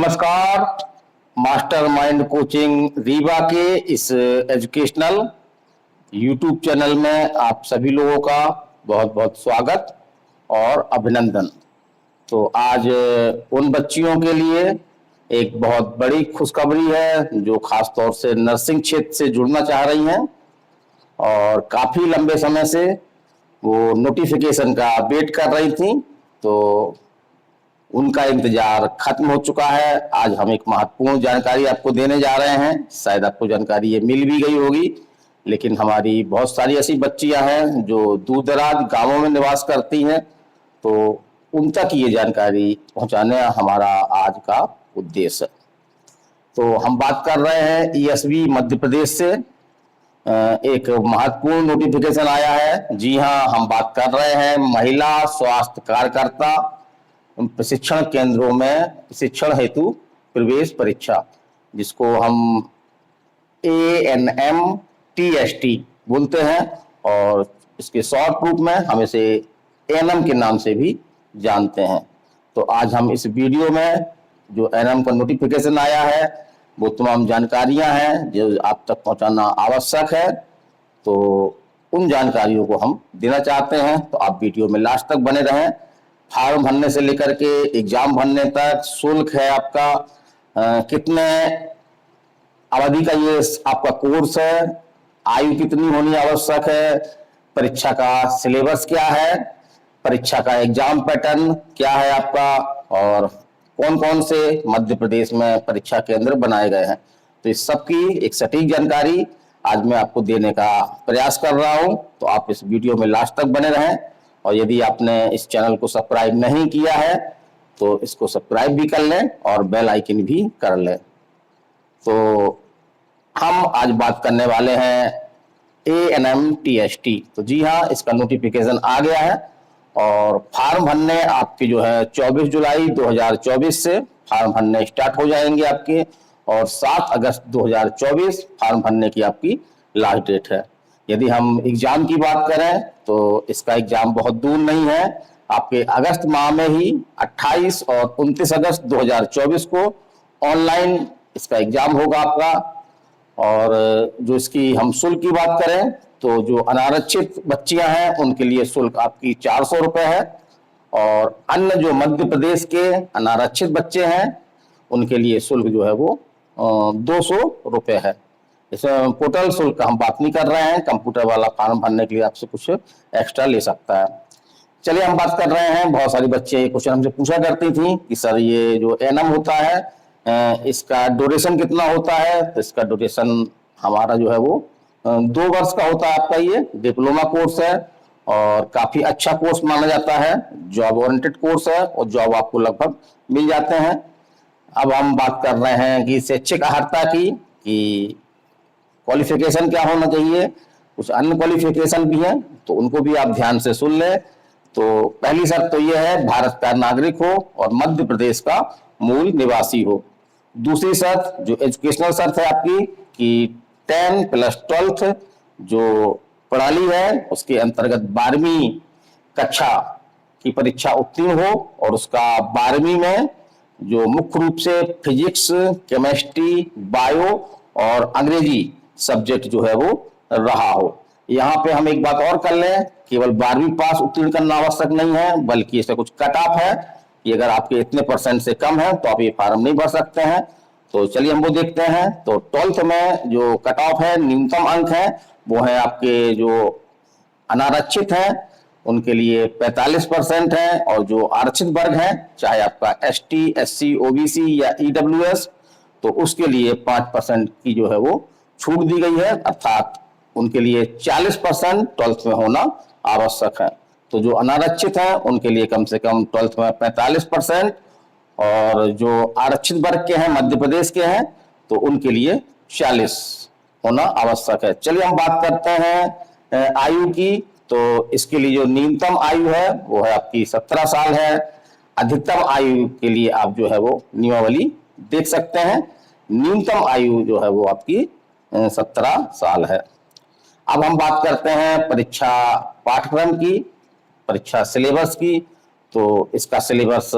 नमस्कार। Mastermind coaching Rewa के इस एजुकेशनल यूट्यूब चैनल में आप सभी लोगों का बहुत बहुत स्वागत और अभिनंदन। तो आज उन बच्चियों के लिए एक बहुत बड़ी खुशखबरी है जो खास तौर से नर्सिंग क्षेत्र से जुड़ना चाह रही हैं और काफी लंबे समय से वो नोटिफिकेशन का वेट कर रही थी। तो उनका इंतजार खत्म हो चुका है। आज हम एक महत्वपूर्ण जानकारी आपको देने जा रहे हैं। शायद आपको जानकारी ये मिल भी गई होगी, लेकिन हमारी बहुत सारी ऐसी बच्चियां हैं जो दूर दराज गांवों में निवास करती हैं, तो उन तक ये जानकारी पहुंचाने हमारा आज का उद्देश्य। तो हम बात कर रहे हैं ईएसवी मध्य प्रदेश से एक महत्वपूर्ण नोटिफिकेशन आया है। जी हाँ, हम बात कर रहे हैं महिला स्वास्थ्य कार्यकर्ता प्रशिक्षण केंद्रों में प्रशिक्षण हेतु प्रवेश परीक्षा, जिसको हम ANMTST बोलते हैं और इसके शॉर्ट रूप में हम इसे एनएम के नाम से भी जानते हैं। तो आज हम इस वीडियो में जो एनएम का नोटिफिकेशन आया है वो तमाम जानकारियां हैं जो आप तक पहुंचाना आवश्यक है। तो उन जानकारियों को हम देना चाहते हैं, तो आप वीडियो में लास्ट तक बने रहें। फॉर्म भरने से लेकर के एग्जाम भरने तक शुल्क है आपका कितने अवधि का ये आपका कोर्स है, आयु कितनी होनी आवश्यक है, परीक्षा का सिलेबस क्या है, परीक्षा का एग्जाम पैटर्न क्या है आपका, और कौन कौन से मध्य प्रदेश में परीक्षा केंद्र बनाए गए हैं। तो इस सब की एक सटीक जानकारी आज मैं आपको देने का प्रयास कर रहा हूं। तो आप इस वीडियो में लास्ट तक बने रहें और यदि आपने इस चैनल को सब्सक्राइब नहीं किया है तो इसको सब्सक्राइब भी कर लें और बेल आइकन भी कर लें। तो हम आज बात करने वाले हैं ANMTST। तो जी हाँ, इसका नोटिफिकेशन आ गया है और फॉर्म भरने आपके जो है 24 जुलाई 2024 से फॉर्म भरने स्टार्ट हो जाएंगे आपके, और 7 अगस्त 2024 फॉर्म भरने की आपकी लास्ट डेट है। यदि हम एग्जाम की बात करें तो इसका एग्जाम बहुत दूर नहीं है, आपके अगस्त माह में ही 28 और 29 अगस्त 2024 को ऑनलाइन इसका एग्जाम होगा आपका। और जो इसकी हम शुल्क की बात करें तो जो अनारक्षित बच्चियां हैं उनके लिए शुल्क आपकी 400 रुपए है, और अन्य जो मध्य प्रदेश के अनारक्षित बच्चे हैं उनके लिए शुल्क जो है वो 200 रुपए है। इसमें पोर्टल शुल्क का हम बात नहीं कर रहे हैं, कंप्यूटर वाला फॉर्म भरने के लिए आपसे कुछ एक्स्ट्रा ले सकता है। चलिए हम बात कर रहे हैं, बहुत सारी बच्चे क्वेश्चन हमसे पूछा करती थी कि सर ये जो एनएम होता है इसका ड्यूरेशन कितना होता है। तो इसका ड्यूरेशन हमारा जो है वो 2 वर्ष का होता है। आपका ये डिप्लोमा कोर्स है और काफी अच्छा कोर्स माना जाता है, जॉब ओरिएंटेड कोर्स है और जॉब आपको लगभग मिल जाते हैं। अब हम बात कर रहे हैं कि शैक्षिक अर्हता की कि क्वालिफिकेशन क्या होना चाहिए। कुछ अन्य क्वालिफिकेशन भी हैं तो उनको भी आप ध्यान से सुन लें। तो पहली शर्त तो यह है भारत का नागरिक हो और मध्य प्रदेश का मूल निवासी हो। दूसरी शर्त जो एजुकेशनल शर्त है आपकी कि 10 + 12th जो प्रणाली है उसके अंतर्गत 12वीं कक्षा की परीक्षा उत्तीर्ण हो और उसका 12वीं में जो मुख्य रूप से फिजिक्स, केमिस्ट्री, बायो और अंग्रेजी सब्जेक्ट जो है वो रहा हो। यहाँ पे हम एक बात और कर लें, केवल 12वीं पास उत्तीर्ण करना आवश्यक नहीं है, बल्कि इसका कुछ कट ऑफ है कि अगर आपके इतने % से कम है तो आप ये फॉर्म नहीं भर सकते हैं। तो चलिए हम वो देखते हैं। तो 12th में जो कट ऑफ है, न्यूनतम अंक है, वो है आपके जो अनारक्षित हैं उनके लिए 45% है, और जो आरक्षित वर्ग है चाहे आपका ST, SC, OBC या EWS, तो उसके लिए 5% की जो है वो छूट दी गई है, अर्थात उनके लिए 40% 12th में होना आवश्यक है। तो जो अनारक्षित है उनके लिए कम से कम 12th में 45%, और जो आरक्षित वर्ग के हैं मध्य प्रदेश के हैं तो उनके लिए 40 होना आवश्यक है। चलिए हम बात करते हैं आयु की। तो इसके लिए जो न्यूनतम आयु है वो है आपकी 17 साल है। अधिकतम आयु के लिए आप जो है वो नियमावली देख सकते हैं। न्यूनतम आयु जो है वो आपकी 17 साल है। अब हम बात करते हैं परीक्षा पाठ्यक्रम की, परीक्षा सिलेबस की। तो इसका सिलेबस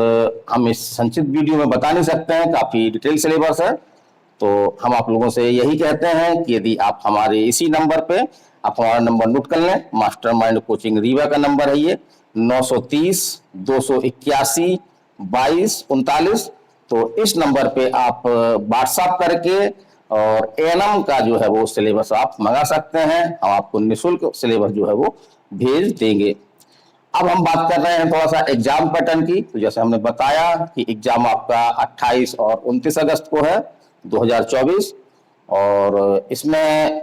हम इस संक्षिप्त वीडियो में बता नहीं सकते हैं, काफी डिटेल सिलेबस है। तो हम आप लोगों से यही कहते हैं कि यदि आप हमारे इसी नंबर पे आप हमारा नंबर नोट कर लें, मास्टरमाइंड कोचिंग रीवा का नंबर है ये 930-281-2239। तो इस नंबर पे आप व्हाट्सएप करके और एएनएम का जो है वो सिलेबस आप मंगा सकते हैं, हम आपको निःशुल्क सिलेबस जो है वो भेज देंगे। अब हम बात कर रहे हैं थोड़ा सा एग्जाम पैटर्न की। तो जैसे हमने बताया कि एग्जाम आपका 28 और 29 अगस्त को है 2024, और इसमें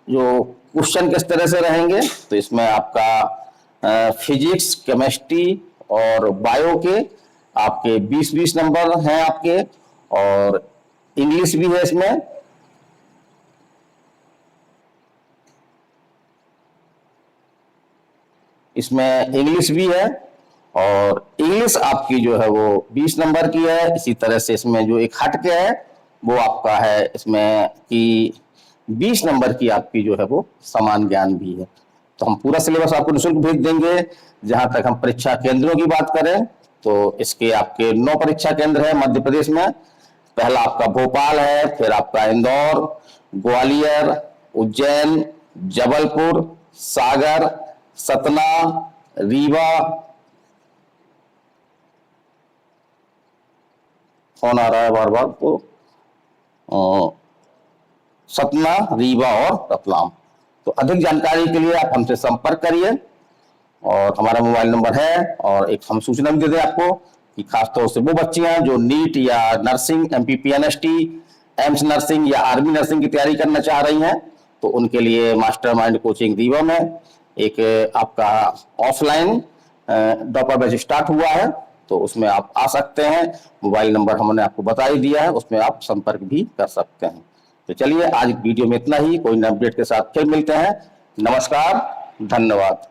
जो क्वेश्चन किस तरह से रहेंगे, तो इसमें आपका फिजिक्स, केमिस्ट्री और बायो के आपके 20-20 नंबर हैं आपके, और इंग्लिश भी है इसमें। इसमें इंग्लिश भी है, और इंग्लिश आपकी जो है वो 20 नंबर की है। इसी तरह से इसमें जो एक हट के है वो आपका है इसमें कि 20 नंबर की आपकी जो है वो समान ज्ञान भी है। तो हम पूरा सिलेबस आपको निःशुल्क भेज देंगे। जहां तक हम परीक्षा केंद्रों की बात करें तो इसके आपके 9 परीक्षा केंद्र है मध्य प्रदेश में। पहला आपका भोपाल है, फिर आपका इंदौर, ग्वालियर, उज्जैन, जबलपुर, सागर, सतना, रीवा, फोन आ रहा है बार बार, तो सतना, रीवा और रतलाम। तो अधिक जानकारी के लिए आप हमसे संपर्क करिए, और हमारा मोबाइल नंबर है। और एक हम सूचना भी दे दें आपको कि खासतौर से वो बच्चियां जो नीट या नर्सिंग, एमपीपीएनएसटी, एम्स नर्सिंग या आर्मी नर्सिंग की तैयारी करना चाह रही हैं, तो उनके लिए मास्टरमाइंड कोचिंग रीवा में एक आपका ऑफलाइन ड्रॉपर बैच स्टार्ट हुआ है। तो उसमें आप आ सकते हैं। मोबाइल नंबर हमने आपको बता ही दिया है, उसमें आप संपर्क भी कर सकते हैं। तो चलिए आज वीडियो में इतना ही। कोई नए अपडेट के साथ फिर मिलते हैं। नमस्कार, धन्यवाद।